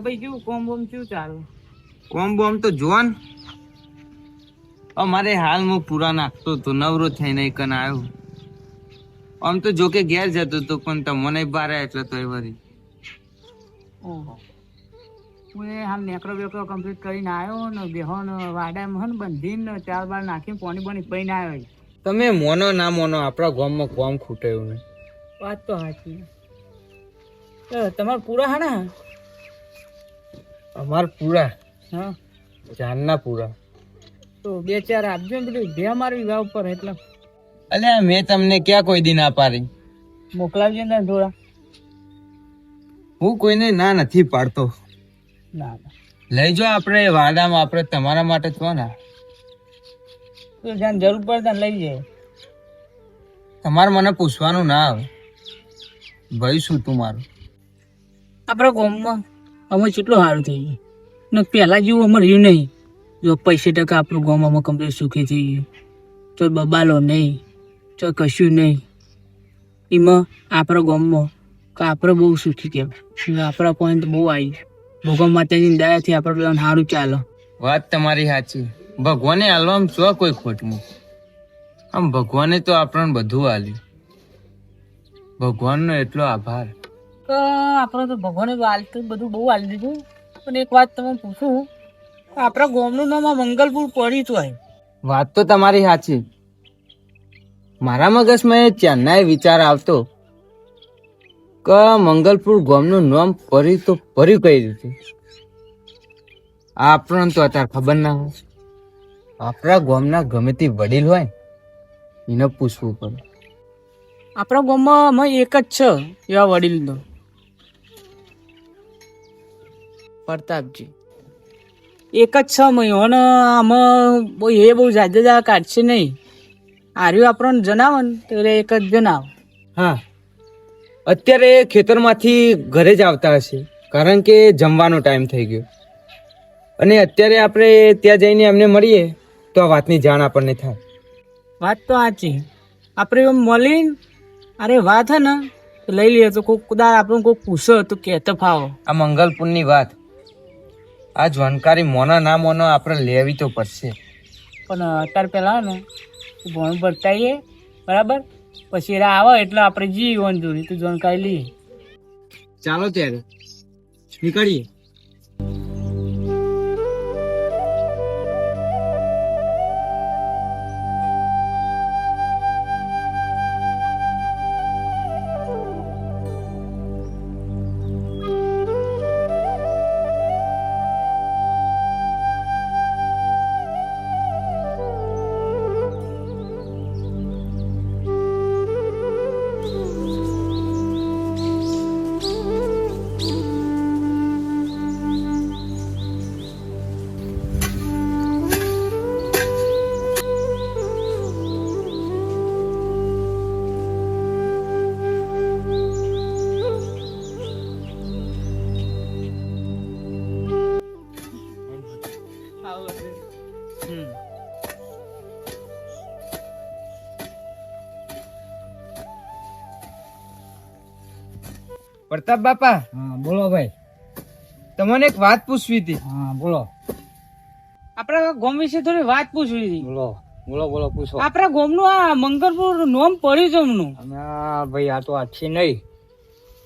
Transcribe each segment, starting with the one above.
ભાઈ કેવું કોમ બોમ કેવું ચાલે? કોમ બોમ તો જોન અમારે હાલ હું પૂરા નાખતો તો નવરો થઈને કન આવ્યો. આમ તો જોકે ઘેર જતો તો પણ તમને બાર એટલે તો એ વળી ઓહો, હું એ હાલ નેકરો બેકરો કમ્પ્લીટ કરીને આવ્યો ને બેહો ને વાડામાં હે ને બંધીને 4 બાર નાખીને પાણી બની પીને આવ્યો. તમે મોનો ના મોનો આપણા ગામમાં કોમ ખૂટે એવું નહીં. વાત તો સાચી. તમારે પૂરા હા ને? અમાર પૂરા હા, જાનના પૂરા. તો 2-4 આપજો ને પેલું ભે મારી વિવાહ ઉપર એટલે અલ્યા મેં તમને ક્યાં કોઈ દી ના પાડી? મોકલાવજો ને થોડા. હું કોઈને ના નથી પાડતો. ના ના, લઈ જાઓ આપણે વાડામાં, આપણે તમારા માટે છો ને. તો જ્યાં જરૂર પડે ત્યાં લઈ જાય. તમારે મને પૂછવાનું ના આવે. ભાઈ શું તું મારું? આપણા ગામમાં અમે કેટલું સારું થઈ ગયું ને પહેલાં જેવું અમે રહ્યું નહીં. જો 50% આપણું ગામ અમે કમ્પ્લીટ સુખી થઈ ગયું. તો બબાલો નહીં, તો કશું નહીં. એમાં આપણા ગામમાં કે આપણે બહુ સુખી કહેવાય. આપણા પોઈન્ટ બહુ આવી ભોગમ માતાજીની દયાથી આપણે બધાને સારું ચાલે. વાત તમારી સાચી. ભગવાને હાલવામાં શું કોઈ ખોટું? આમ ભગવાને તો આપણને બધું હાલ્યું. ભગવાનનો એટલો આભાર. તો આપણે તો ભગવાને હાલતું બધું બહુ હાલી દીધું. પણ એક વાત તમે પૂછું, આપણા ગામનું નામ આ મંગલપુર પડ્યું હતું. વાત તો તમારી સાચી. મારા મગજમાં એ ચાંદના વિચાર આવતો કે મંગલપુર ગામનું નામ પર્યું તો પર્યું કઈ રીતે? આપણને તો અત્યારે ખબર ના હોય. આપણા ગામના ગમે તે વડીલ હોય એને પૂછવું પડે. આપણા ગામમાં અમે એક જ છે એવા વડીલ તો પ્રતાપજી એક જ છે. અને આમાં બહુ જાજા કાઢશે નહીં. આર્યું આપણને જણાવે ને તો એક જ જણાવ. હા, અત્યારે ખેતરમાંથી ઘરે જ આવતા હશે કારણ કે જમવાનો ટાઈમ થઈ ગયો. અને અત્યારે આપણે ત્યાં જઈને એમને મળીએ તો આ વાતની જાણ આપણને થાય. વાત તો સાચી. આપણે એમ મળીને અરે વાત હે ને તો લઈ લઈએ. તો કોઈક કુદાર આપણને કોઈ પૂછો તો કહેતો ફાવો. આ મંગલપુરની વાત, આ જાણકારી મોના ના મોનો આપણે લેવી તો પડશે. પણ અત્યારે પહેલાં ને ભણ ભરતાઈએ બરાબર, પછી એરા આવે એટલે આપણે જીવન જોડી તો જાણકારી લઈએ. ચાલો ત્યારે નીકળીએ. પ્રતાપ બાપા. હા બોલો ભાઈ. તમને એક વાત પૂછવી હતી. હા બોલો. આપણા ગામ વિશે થોડી વાત પૂછવી હતી. બોલો બોલો બોલો પૂછો. આપણા ગામનું આ મંગલપુર નામ પડ્યું છે એમનું. અમે ભાઈ આ તો આછી નહીં,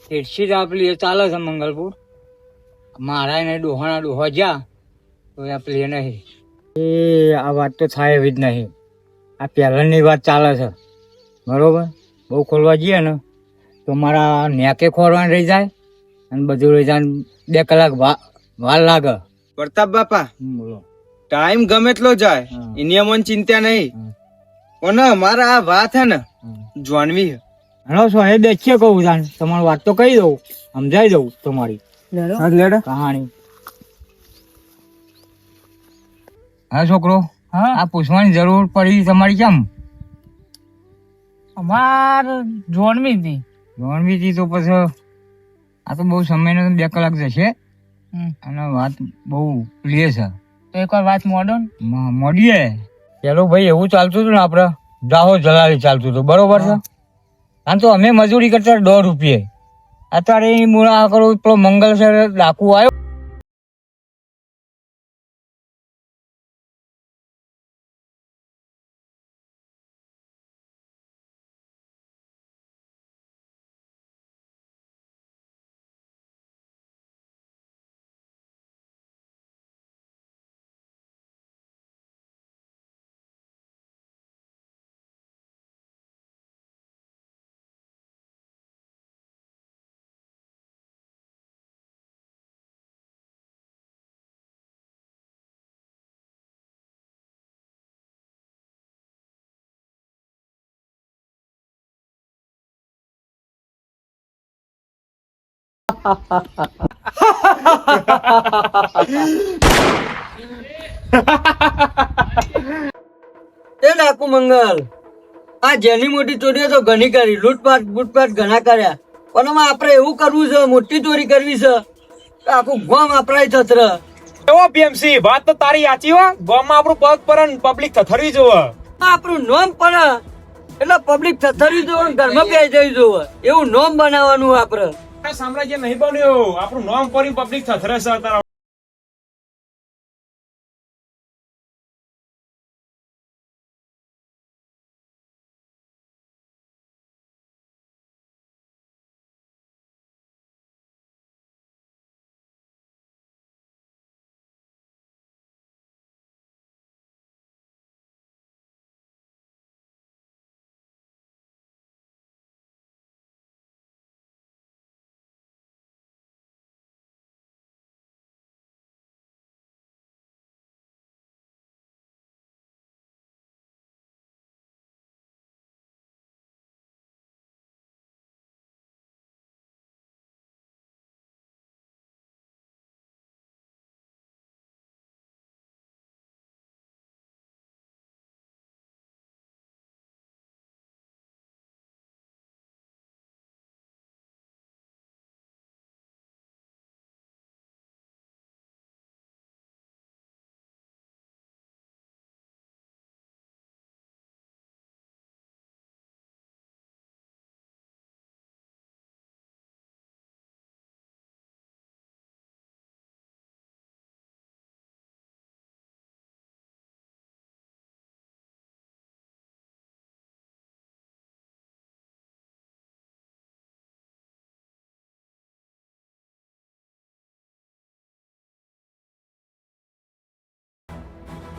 તેરસી જ આપલી એ ચાલે છે મંગલપુર. મારા ને ડોહાના ડોહા જ્યાં તો એ આપલી એ નહીં. એ આ વાત તો થાય એવી જ નહીં. આ પહેલાંની વાત ચાલે છે બરોબર. બહુ ખોલવા જઈએ ને તો મારા નેકે ખોરવાનું રહી જાય અને બધું રહી જાય. 2 કલાક વાર લાગે. પ્રતાપ બાપા, બોલો. ટાઈમ ગમે એટલો જાય એની અમને ચિંતા નહીં. પણ અમારા આ વાત હે ને જાણવી. હેલો સો એ દેખીએ કહું જાણ તમારી વાત તો કહી દઉં, સમજાઈ દઉં તમારી કહાણી. હા છોકરો, હા આ પૂછવાની જરૂર પડી તમારી કેમ? અમાર જોડમી હતી. જોણવીથી તો પછી આ તો બહુ સમયનો 2 કલાક જશે અને વાત બહુ ક્લિયર છે. તો એકવાર વાત મોડો ને મોડીએ. પેલો ભાઈ એવું ચાલતું હતું ને આપડે દાહો જલાલી ચાલતું હતું બરોબર છે. આમ તો અમે મજૂરી કરતા 1.5 રૂપિયે. અત્યારે મૂળા કરો પેલો મંગલ સર ડાકુ આવ્યો એ ડાકુ મંગલ, આ જેની મોટી ચોરીઓ તો ઘણી કરી, લૂંટપાટ બૂટપાટ ઘણા કર્યા, પણ આમાં આપણે એવું કરવું છે, મોટી ચોરી કરવી છે તો આખું ગામ આપણા છત્ર. એવો પીએમસી વાત તો તારી સાચી હો. ગામમાં આપણું પગ પર પબ્લિક થથરવી જોવે. આપણું નોમ પડે એટલે પબ્લિક થથરવી જોવે ને ઘરમાં બેસી જઈ જોવે, એવું નોમ બનાવવાનું આપણે. સામ્રાજ્ય નહીં બન્યું, આપણું નામ પડી પબ્લિક થથરે છે તારા.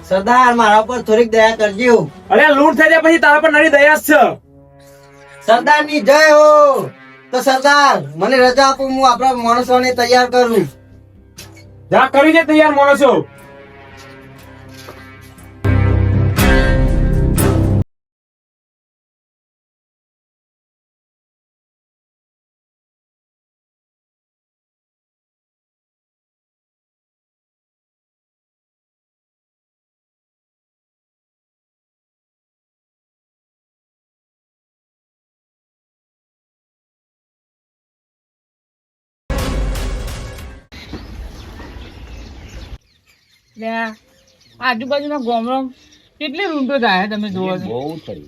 સરદાર, મારા ઉપર થોડીક દયા કરજો. અરે લૂંટ થઈ જાય પછી તારા પર નરી દયા જ છે. સરદાર ની જય હો. તો સરદાર મને રજા આપો, હું આપણા માણસોને તૈયાર કરું. જા કરી દે તૈયાર માણસો. આજુબાજુના ગામડો કેટલી લૂંટો થાય તમે જોવો છો? બહુ થઈ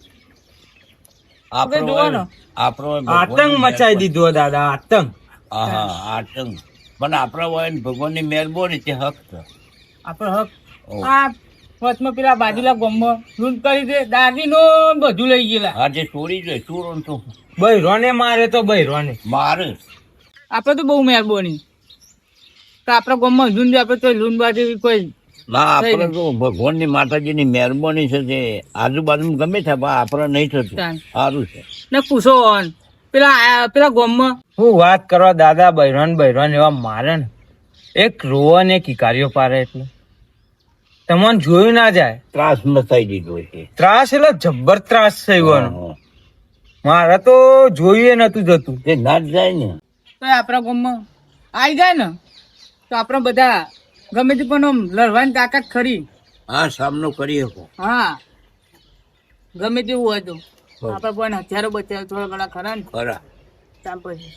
આપણે જોવો ને આપણો આતંક મચાઈ દીધો દાદા, આતંક. હા આતંક. પણ આપણા હોય ને ભગવાનની મહેરબાની તે હક છે. આપણો હક. ઓહ. આ વચમાં પેલા બાજુલા ગામમાં લૂંટ કરી દે, દાદીનો બધું લઈ ગયેલા. આ જે ચોરી છે ચોરો તો બૈરોને મારે તો બૈરોને. મારે આપણે તો બહુ મહેરબાની. તો આપણા ગામમાં હજુ સુધી આપણે તો લૂંટ બાજી કોઈ ના આપણે તો ભગવાનની માતાજીની મહેરબાની છે તે આજુબાજુ ગમે છે પણ આપણે નહીં થતું. ચાલ. સારું છે. ને પૂછો પેલા ગામમાં હું વાત કરવા દાદા, બૈરોન એવા મારે ને, એક રોવા ને એક ઇકારીઓ પારે એટલે તમને જોયું ના જાય. ત્રાસ મચાઈ દીધો છે. ત્રાસ એટલે જબ્બર ત્રાસ થયો એનો. હા. મારે તો જોઈએ નતું જતું. તે ના જ જાય ને. તો આપણા ગામમાં આવી જાય ને તો આપણે બધા ગમે તે પણ આમ લડવાની તાકાત ખરી. હા સામનો કરી શકો. હા, ગમે તેવું હોય તો હા. આપણે પણ હથિયારો બચાવ થોડા ઘણા ખરા ને ખરા. ત્યાં પછી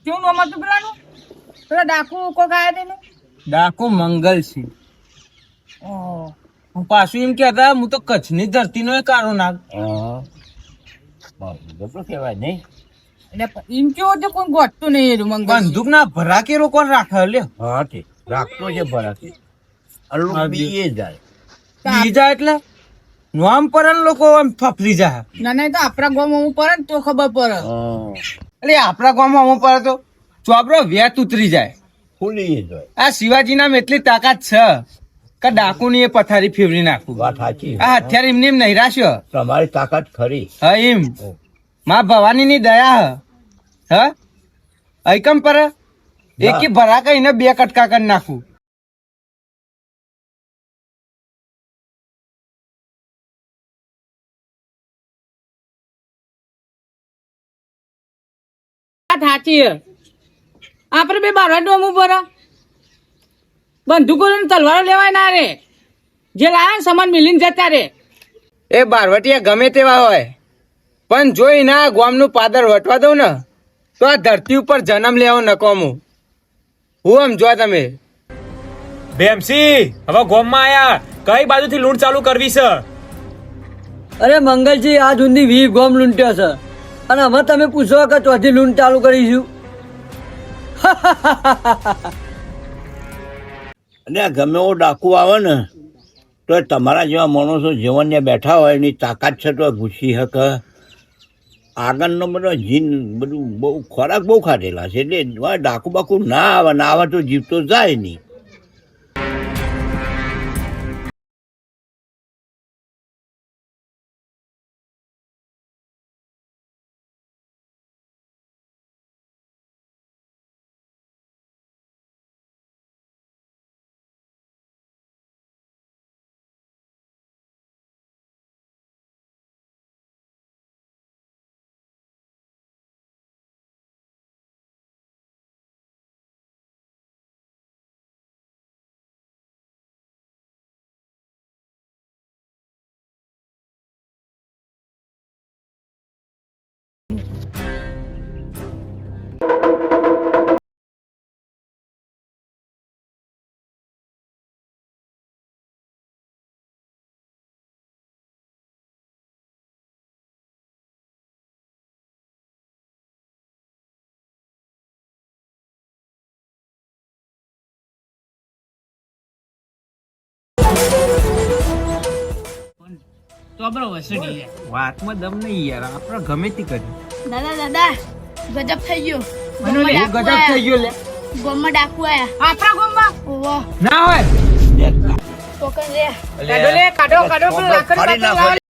કેવું નામ હતું પેલાનું? પેલા ડાકુ કોક આયા તેને? ડાકુ મંગલસિંહ. ઓહો. હું પાછું એમ કહેતા, હું તો કચ્છની ધરતીનો એ કારો નાગ. હા બધું કહેવાય નહીં. એટલે એમ કેવો છે કોઈ ગોઠતું નહીં એનું મંગળ. બંદૂક ના ભરાકેરો કોણ રાખે લ્યો? હા તે રાખતો છે ભરાતી. અલ્લું બીએ જાય. બીજા એટલે નામ પર લોકો આમ ફફરી જાય. ના નહીં તો આપણા ગામમાં હું પડે ને તો ખબર પડે. હા એટલે આપણા ગામમાં હું પડે તો ચોબરો વેત ઉતરી જાય. ખુલી જાય. આ શિવાજીના એટલી તાકાત છે કે ડાકુની એ પથારી ફેરવી નાખું. વાત સાચી. આ હથિયાર એમને એમ નહીં રાખ્યો. તમારી તાકાત ખરી. હા એમ માં ભવાની ની દયા હ એકમ પર એકી ભરા કઈને બે કટકા કરી નાખું. વાત સાચી છે. આપણે બે બારવા ડોમું પર બંદૂકો ને તલવારો લેવાય ના રે. જે લાયા ને સામાન મિલીને જતા રે. એ બારવટિયા ગમે તેવા હોય પણ જો એના ગોમનું પાદર વટવા દઉં ને તો આ ધરતી ઉપર જન્મ લેવો નકોમું. હું સમજો તમે. બેમસી હવે ગોમમાં આયા કઈ બાજુથી લૂંટ ચાલુ કરવી છે? અરે મંગલજી આ સુધી 20 ગોમ લૂંટ્યો છે અને હવે તમે પૂછો કે ચોથી લૂંટ ચાલુ કરીશું. અને આ ગમે એવો ડાકુ આવે ને તો એ તમારા જેવા માણસો જીવનને બેઠા હોય એની તાકાત છે તો ઘૂસી શકે. આગળનો બધો જીન બધું બહુ ખોરાક બહુ ખાધેલા છે એટલે ડાકુ બાકુ ના આવે તો જીવતો જાય નહીં. તો બરો વસડી જાય. વાતમાં દમ નહીં યાર, આપણે ગમે તે કરી. દાદા ગજબ થઈ ગયો. મનુ લે, ગજબ થઈ ગયો લે. ગોમમાં ડાકુ આયા. આપણા ગામમાં ઓવો ના હોય ટોકન રે. કાઢો લે, કાઢો પેલું લાકડી ફાડી નાખો. લાવો.